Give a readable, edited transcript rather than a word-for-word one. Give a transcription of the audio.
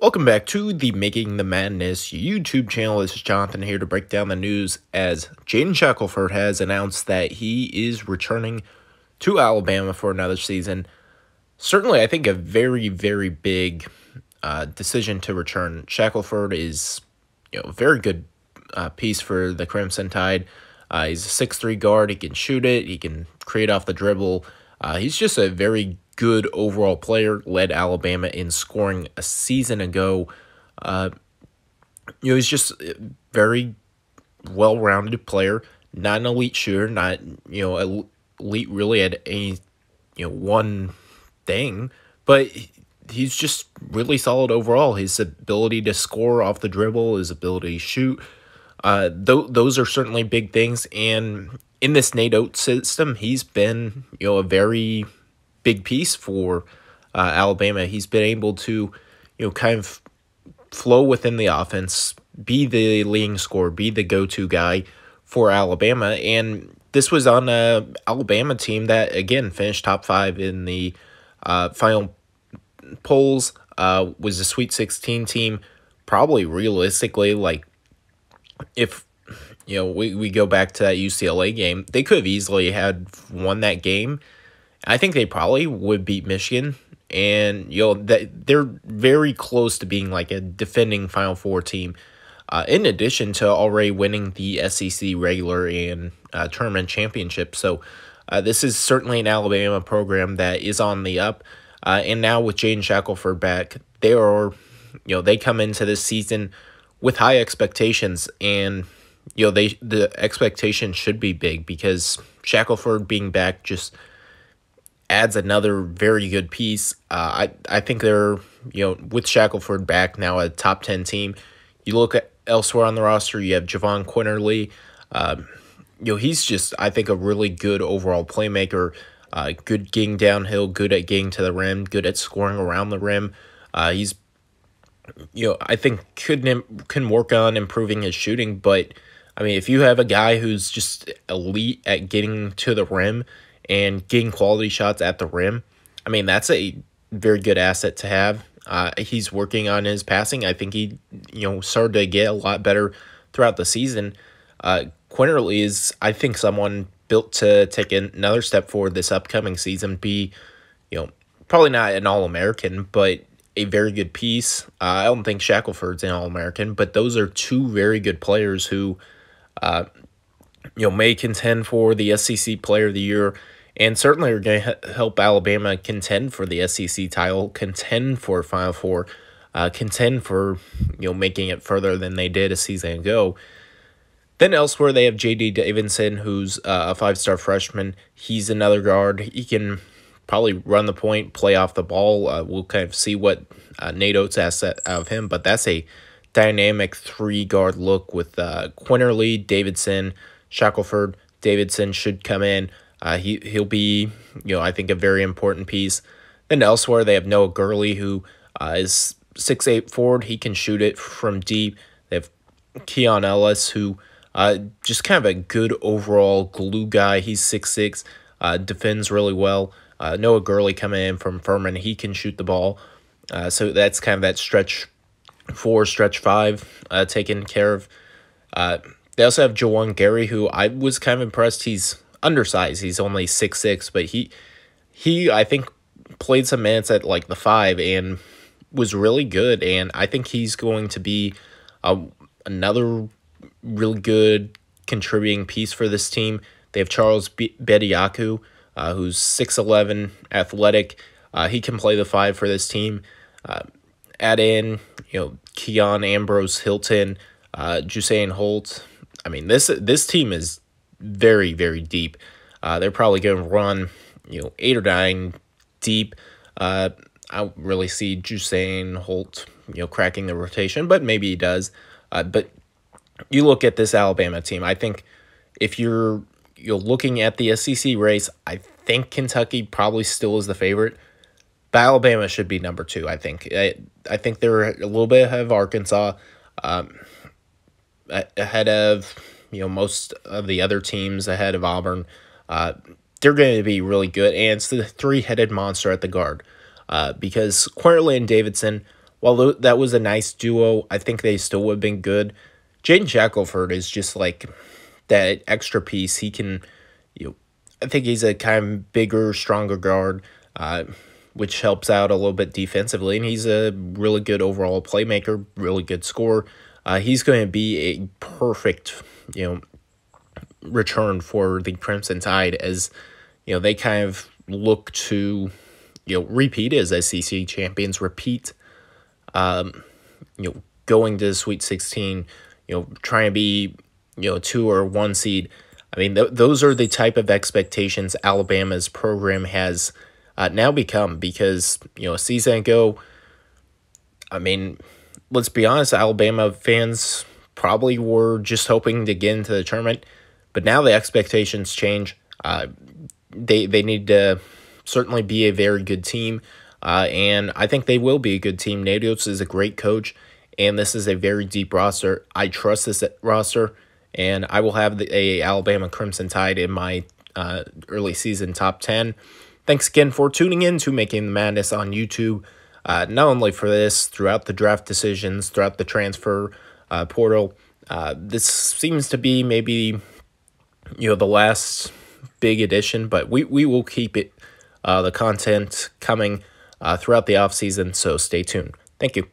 Welcome back to the Making the Madness YouTube channel. This is Jonathan here to break down the news as Jaden Shackelford has announced that he is returning to Alabama for another season. Certainly, I think a very, very big decision to return. Shackelford is a very good piece for the Crimson Tide. He's a 6'3" guard. He can shoot it. He can create off the dribble. He's just a very good overall player. Led Alabama in scoring a season ago. He's just a very well-rounded player. Not an elite shooter. Not elite really at any one thing, but he's just really solid overall. His ability to score off the dribble, his ability to shoot. Those are certainly big things. And in this Nate Oates system, he's been a very big piece for Alabama. He's been able to kind of flow within the offense, be the leading scorer, be the go-to guy for Alabama. And this was on a Alabama team that again finished top 5 in the final polls. Was a Sweet 16 team. Probably realistically, like, if we go back to that UCLA game, they could have easily had won that game. I think they probably would beat Michigan, and they're very close to being like a defending Final Four team. In addition to already winning the SEC regular and tournament championship. So this is certainly an Alabama program that is on the up. And now with Jaden Shackelford back, they come into this season with high expectations, and the expectation should be big because Shackelford being back just adds another very good piece. I think they're with Shackelford back now a top 10 team. You look at elsewhere on the roster, you have Javon Quinterly. He's just, I think, a really good overall playmaker. Good getting downhill, good at getting to the rim, good at scoring around the rim. He's I think can work on improving his shooting, but I mean, if you have a guy who's just elite at getting to the rim and getting quality shots at the rim, I mean, that's a very good asset to have. He's working on his passing. I think he started to get a lot better throughout the season. Quinterly is, I think, someone built to take another step forward this upcoming season. Be probably not an All-American, but a very good piece. I don't think Shackelford's an All-American, but those are two very good players who may contend for the SEC Player of the Year, and certainly are going to help Alabama contend for the SEC title, contend for Final Four, contend for making it further than they did a season ago. Then elsewhere, they have J.D. Davidson, who's a 5-star freshman. He's another guard. He can probably run the point, play off the ball. We'll kind of see what Nate Oates has out of him, but that's a dynamic 3-guard look with Quinterly, Davidson, Shackelford. Davidson should come in. He'll be, I think, a very important piece. Then elsewhere, they have Noah Gurley, who is 6'8" forward. He can shoot it from deep. They have Keon Ellis, who just kind of a good overall glue guy. He's 6'6", defends really well. Noah Gurley coming in from Furman. He can shoot the ball. So that's kind of that stretch 4, stretch 5 taken care of. They also have Jawan Gary, who I was kind of impressed. He's undersized. He's only 6'6", but he I think played some minutes at like the 5 and was really good. And I think he's going to be another really good contributing piece for this team. They have Charles Bediaku, who's 6'11", athletic. He can play the 5 for this team. Add in, Keon Ambrose Hilton, Jusain Holt. I mean, this team is very, very deep. They're probably going to run, 8 or 9 deep. I don't really see Jusain Holt, cracking the rotation, but maybe he does. But you look at this Alabama team, I think if you're looking at the SEC race, I think Kentucky probably still is the favorite, but Alabama should be number 2, I think. I think they're a little bit ahead of Arkansas, ahead of most of the other teams, ahead of Auburn. They're going to be really good, and it's the 3-headed monster at the guard, because Quinterly and Davidson, while that was a nice duo, I think they still would have been good. Jaden Shackelford is just like that extra piece. He can, you know, I think he's a kind of bigger, stronger guard, which helps out a little bit defensively, and he's a really good overall playmaker, really good scorer. He's going to be a perfect, return for the Crimson Tide as, they kind of look to, repeat as SEC champions, going to the Sweet 16, trying to be, 2 or 1 seed. I mean, those are the type of expectations Alabama's program has now become because, a season ago, I mean, let's be honest, Alabama fans probably were just hoping to get into the tournament, but now the expectations change. They need to certainly be a very good team, and I think they will be a good team. Nados is a great coach, and this is a very deep roster. I trust this roster, and I will have a Alabama Crimson Tide in my early season top 10. Thanks again for tuning in to Making the Madness on YouTube. Not only for this, throughout the draft decisions, throughout the transfer portal. This seems to be maybe, the last big edition, but we will keep the content coming throughout the offseason, so stay tuned. Thank you.